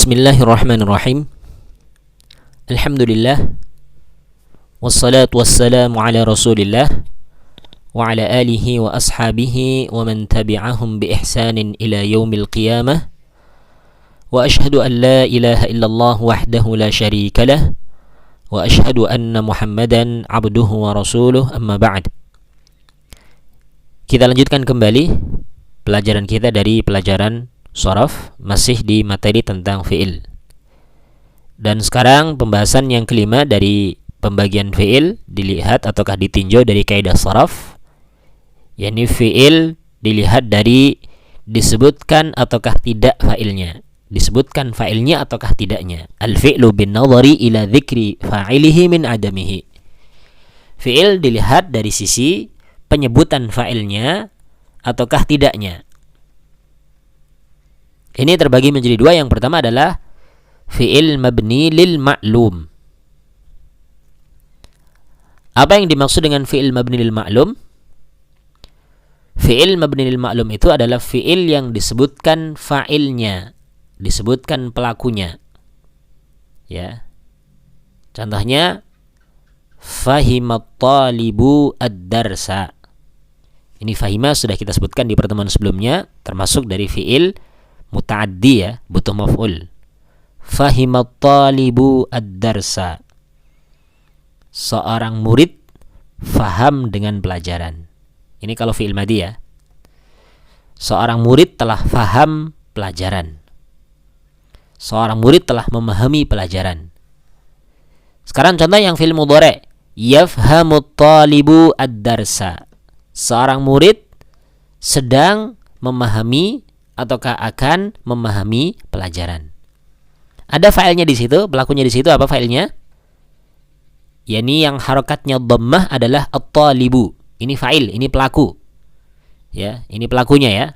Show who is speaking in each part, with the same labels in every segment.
Speaker 1: Bismillahirrahmanirrahim. Alhamdulillah. Wassalatu wassalamu ala Rasulillah wa ala alihi wa ashabihi wa man tabi'ahum bi ihsanin ila yaumil qiyamah. Wa ashhadu an la ilaha illallah wahdahu la syarika lah wa ashhadu anna Muhammadan abduhu wa rasuluh, amma ba'd. Kita lanjutkan kembali pelajaran kita dari pelajaran Shoraf, masih di materi tentang fi'il. Dan sekarang pembahasan yang kelima dari pembagian fi'il dilihat ataukah ditinjau dari kaidah Shoraf, yakni fi'il dilihat dari disebutkan ataukah tidak fa'ilnya, disebutkan fa'ilnya ataukah tidaknya. Al-fi'lu bin nadhari ila dzikri fa'ilihi min adamihi. Fi'il dilihat dari sisi penyebutan fa'ilnya ataukah tidaknya. Ini terbagi menjadi dua. Yang pertama adalah fi'il mabni lil ma'lum. Apa yang dimaksud dengan fi'il mabni lil ma'lum? Fi'il mabni lil ma'lum itu adalah fi'il yang disebutkan fa'ilnya, disebutkan pelakunya. Ya. Contohnya fahimat talibu ad-darsa. Ini fahima sudah kita sebutkan di pertemuan sebelumnya, termasuk dari fi'il muta'addi, ya, butuh maf'ul. Fahimat talibu ad-darsa. Seorang murid faham dengan pelajaran. Ini kalau fi'il madi, ya. Seorang murid telah faham pelajaran. Seorang murid telah memahami pelajaran. Sekarang contoh yang fi'il mudhari'. Yafhamut talibu ad-darsa. Seorang murid sedang memahami ataukah akan memahami pelajaran. Ada failnya di situ, pelakunya di situ. Apa failnya? Yani yang harokatnya dhammah adalah at-talibu. Ini fa'il, ini pelaku. Ya, ini pelakunya, ya.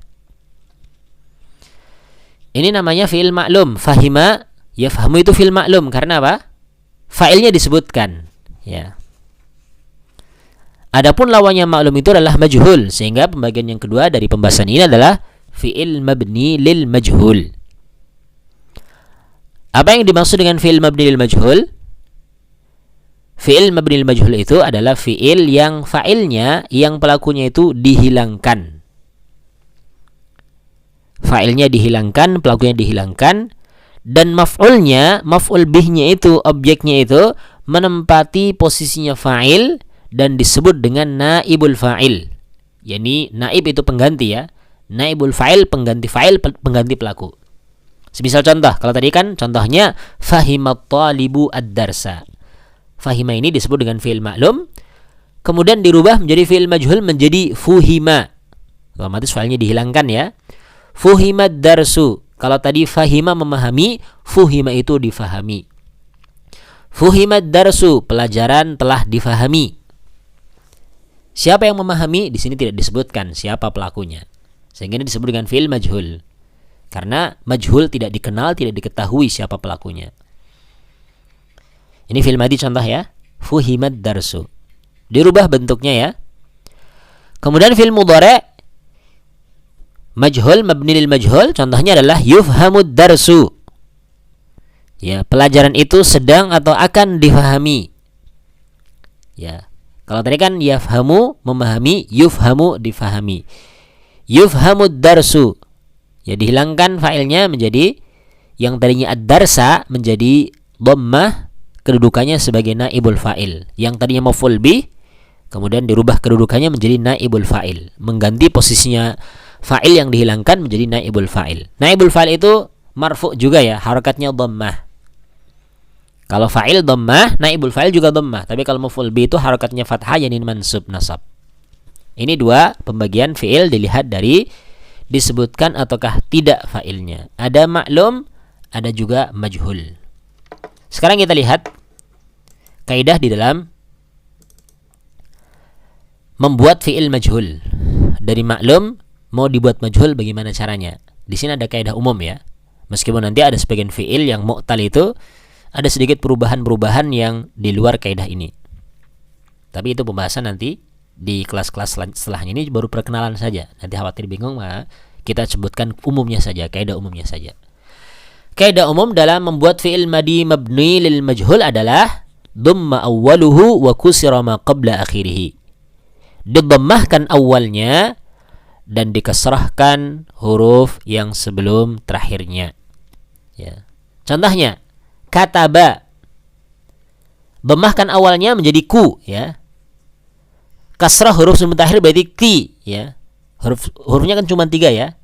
Speaker 1: Ini namanya fi'il maklum. Fahima, yafhamu itu fi'il maklum. Karena apa? Fa'ilnya disebutkan. Ya. Adapun lawannya maklum itu adalah majhul. Sehingga pembagian yang kedua dari pembahasan ini adalah fi'il mabni lil majhul. Apa yang dimaksud dengan fi'il mabni lil majhul? Fi'il mabni lil majhul itu adalah fi'il yang fa'ilnya, yang pelakunya itu dihilangkan. Fa'ilnya dihilangkan, pelakunya dihilangkan, dan maf'ulnya, maf'ul bihnya itu, objeknya itu menempati posisinya fa'il dan disebut dengan naibul fa'il. Yani naib itu pengganti, ya. Naibul fa'il, pengganti fa'il, pengganti pelaku. Semisal contoh, kalau tadi kan contohnya fahimat talibu ad-darsa. Fahima ini disebut dengan fi'il maklum, kemudian dirubah menjadi fi'il majhul menjadi fuhima. Otomatis fa'ilnya dihilangkan, ya. Fuhimad darsu. Kalau tadi fahima memahami, fuhima itu difahami. Fuhimad darsu, pelajaran telah difahami. Siapa yang memahami? Di sini tidak disebutkan siapa pelakunya. Sehingga ini disebut dengan fi'il majhul. Karena majhul tidak dikenal, tidak diketahui siapa pelakunya. Ini fi'il madi contoh, ya. Fuhimad darsu. Dirubah bentuknya, ya. Kemudian fi'il mudhari' majhul mabni lil majhul, contohnya adalah yufhamud darsu. Ya, pelajaran itu sedang atau akan difahami. Ya. Kalau tadi kan yafhamu memahami, yufhamu difahami. Yufhamud darsu, ya, dihilangkan fa'ilnya menjadi yang tadinya ad-darsa menjadi dhammah, kedudukannya sebagai naibul fa'il. Yang tadinya maf'ul bih kemudian dirubah kedudukannya menjadi naibul fa'il, mengganti posisinya fa'il yang dihilangkan menjadi naibul fa'il. Naibul fa'il itu marfu' juga, ya, harakatnya dhammah. Kalau fa'il dhammah, naibul fa'il juga dhammah. Tapi kalau maf'ul bih itu harakatnya fathah, yani mansub nasab. Ini dua pembagian fi'il dilihat dari disebutkan ataukah tidak fa'ilnya. Ada maklum, ada juga majhul. Sekarang kita lihat kaidah di dalam membuat fi'il majhul. Dari maklum mau dibuat majhul, bagaimana caranya? Di sini ada kaidah umum, ya. Meskipun nanti ada sebagian fi'il yang mu'tal itu ada sedikit perubahan-perubahan yang di luar kaidah ini. Tapi itu pembahasan nanti di kelas-kelas setelahnya. Ini baru perkenalan saja. Nanti khawatir bingung, maka kita sebutkan umumnya saja, kaidah umumnya saja. Kaidah umum dalam membuat fi'il madi mabni lil majhul adalah dhamma awwaluhu wa kusira ma qabla akhirih. Didhammahkan awalnya dan dikasrahkan huruf yang sebelum terakhirnya. Ya. Contohnya, kataba. Dhammahkan awalnya menjadi ku, ya. Kasrah huruf sebelum terakhir berarti ki, ya. Hurufnya kan cuma 3 ya.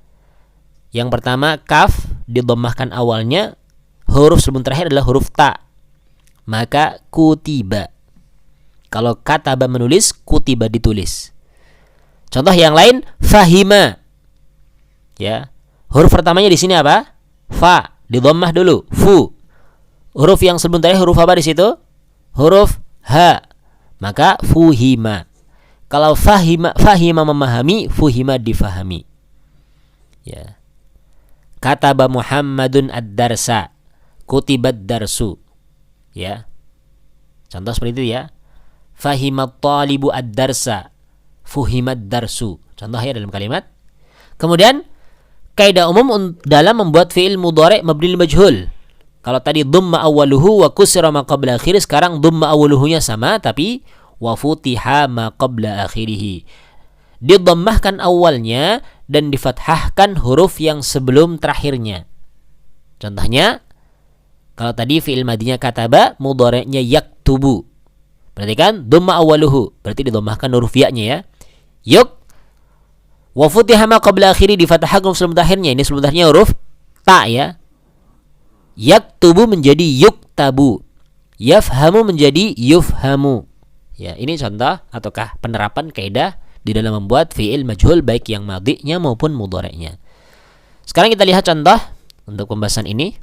Speaker 1: Yang pertama kaf, didhammahkan awalnya, huruf sebelum terakhir adalah huruf ta. Maka kutiba. Kalau kataba menulis, kutiba ditulis. Contoh yang lain, fahima. Ya. Huruf pertamanya di sini apa? Fa, didhammah dulu, fu. Huruf yang sebelum terakhir huruf apa di situ? Huruf ha. Maka fuhima. Kalau fahima memahami, fuhima difahami. Ya. Kataba Muhammadun ad-darsa, kutibat darsu. Ya. Contoh seperti itu ya. Fahimat talibu ad-darsa, fuhimat darsu. Contohnya dalam kalimat. Kemudian kaidah umum dalam membuat fi'il mudhari' mabni lil majhul. Kalau tadi dhamma awwaluhu wa kusira ma qabla akhirih, sekarang dhamma awwaluhunya sama tapi wa futiha ma qabla akhirih. Didhammahkan awalnya dan difathahkan huruf yang sebelum terakhirnya. Contohnya, kalau tadi fi'il madinya kataba, mudhari'nya yaktubu. Berarti kan dhamma awwaluhu, berarti didhammahkan huruf ya-nya ya. Yuk. Wa futiha ma qabla akhiri, difathahkan huruf sebelum terakhirnya. Ini sebelum terakhirnya huruf ta ya. Yaktubu menjadi yuktabu. Yafhamu menjadi yufhamu. Ya, ini contoh ataukah penerapan kaidah di dalam membuat fi'il majhul baik yang madhi'nya maupun mudhari'nya. Sekarang kita lihat contoh untuk pembahasan ini.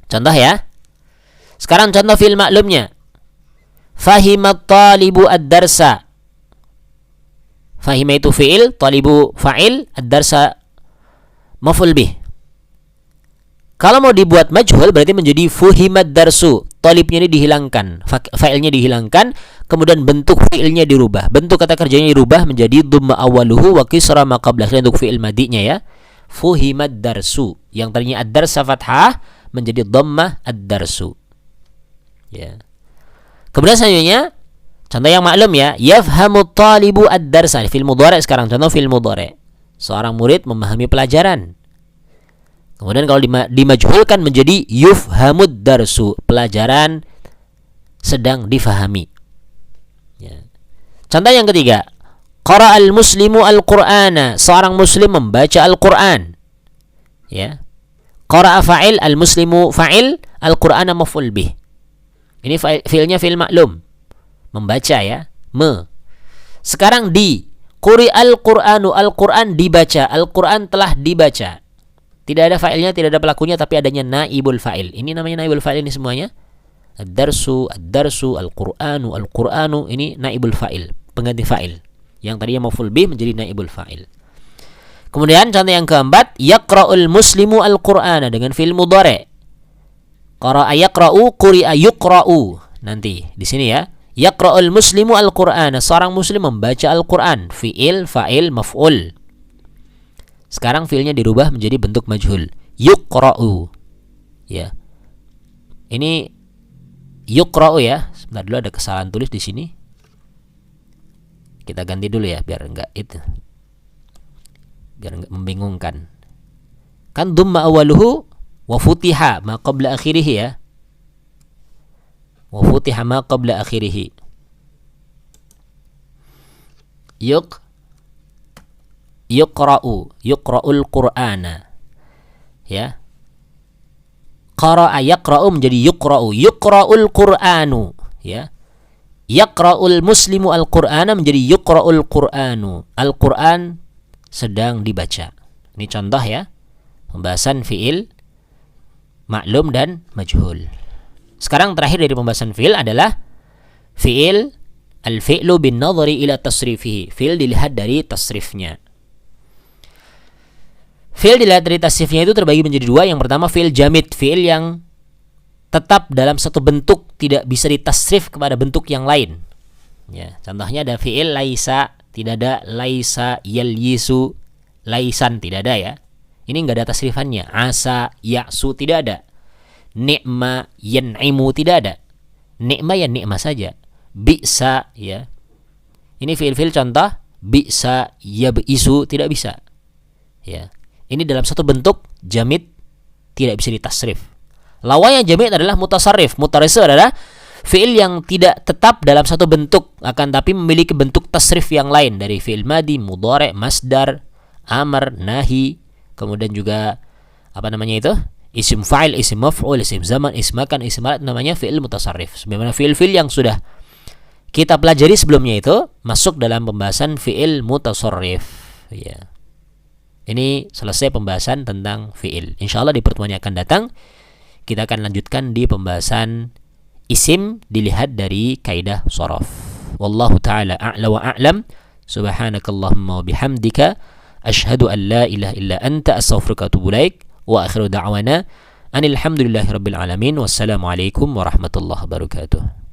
Speaker 1: Contoh ya. Sekarang contoh fi'il maklumnya. Fahimat talibu ad-darsa. Fahima itu fi'il, talibu fa'il, ad-darsa maf'ul bih. Kalau mau dibuat majhul berarti menjadi fuhimat darsu. Talibnya ini dihilangkan, fa'ilnya dihilangkan, kemudian bentuk fi'ilnya dirubah. Bentuk kata kerjanya dirubah menjadi dhamma awwaluhu wa kisra ma qabla akhirih untuk fi'il madinya ya. Fuhimat darsu. Yang tadinya ad-darsa fathah menjadi dhamma ad-darsu. Ya. Kemudian selanjutnya contoh yang maklum ya, yafhamu talibu ad-darsa. Fi'il mudhari' sekarang, contoh fi'il mudhari'. Seorang murid memahami pelajaran. Kemudian kalau dimajhulkan menjadi yufhamud darsu, pelajaran sedang difahami. Ya. Contoh yang ketiga, qara'al muslimu al-Qur'ana, seorang muslim membaca Al-Qur'an. Ya. Qara'a fa'il, al-muslimu fa'il, Al-Qur'ana maf'ul bih. Ini fi'ilnya fi'il maklum. Membaca ya, Sekarang quri'al Qur'anu, Al-Qur'an dibaca, Al-Qur'an telah dibaca. Tidak ada fa'ilnya, tidak ada pelakunya, tapi adanya naibul fa'il. Ini namanya naibul fa'il ini semuanya. Ad-darsu, Al-Qur'anu, Al-Qur'anu. Ini naibul fa'il, pengganti fa'il. Yang tadinya maf'ul bih menjadi naibul fa'il. Kemudian contoh yang keempat, yaqra'ul muslimu Al-Qur'ana dengan fi'il mudhari'. Qara'a yaqra'u, quri'a yuqra'u. Nanti di sini ya. Yaqra'ul muslimu Al-Qur'ana, seorang muslim membaca Al-Qur'an. Fi'il, fa'il, maf'ul. Sekarang fiilnya dirubah menjadi bentuk majhul. Yuqra'u. Ya. Ini yuqra'u ya. Sebentar dulu, ada kesalahan tulis di sini. Kita ganti dulu ya biar enggak membingungkan. Kan dhamma awaluhu wa futiha ma qabla akhirih ya. Wa futiha ma qabla akhirih. Yuqra'ul Qur'ana. Ya. Qara'a yaqra'u menjadi yuqra'u. Yuqra'ul Qur'anu, ya. Yaqra'ul muslimu Al-Qur'ana menjadi yuqra'ul Qur'anu. Al-Qur'an sedang dibaca. Ini contoh ya. Pembahasan fi'il maklum dan majhul. Sekarang terakhir dari pembahasan fi'il adalah fi'il al-fi'lu bin nadhari ila tasrifihi. Fi'il dilihat dari tasrifnya. Fi'il dilihat dari tasrifnya itu terbagi menjadi dua. Yang pertama fi'il jamid, fi'il yang tetap dalam satu bentuk, tidak bisa ditasrif kepada bentuk yang lain. Ya, contohnya ada fi'il laisa, tidak ada laisa yalyisu, laisan, tidak ada ya. Ini enggak ada tasrifannya. Asa, ya'su tidak ada. Ni'ma, yan'imu tidak ada. Ni'ma ya ni'ma saja. Bi'sa ya. Ini fiil-fiil contoh. Bi'sa, yab'isu tidak bisa. Ya. Ini dalam satu bentuk jamid tidak bisa ditasrif. Lawan yang jamid adalah mutasarrif. Mutasarrif adalah fiil yang tidak tetap dalam satu bentuk, akan tapi memiliki bentuk tasrif yang lain dari fiil madi, mudhari', masdar, amar, nahi, kemudian juga apa namanya itu? Isim fa'il, isim maf'ul, isim zaman, isim makan, isim alat, namanya fiil mutasarrif. Sebagaimana fiil-fiil yang sudah kita pelajari sebelumnya itu masuk dalam pembahasan fiil mutasarrif. Ya. Ini selesai pembahasan tentang fiil. Insyaallah di pertemuan yang akan datang kita akan lanjutkan di pembahasan isim dilihat dari kaidah shoraf. Wallahu ta'ala a'la wa a'lam. Subhanakallahumma wa bihamdika asyhadu an la ilaha illa anta astaghfiruka wa atubu ilaik. Wa akhiru da'wana anil hamdulillahi rabbil alamin. Wassalamu alaikum warahmatullahi wabarakatuh.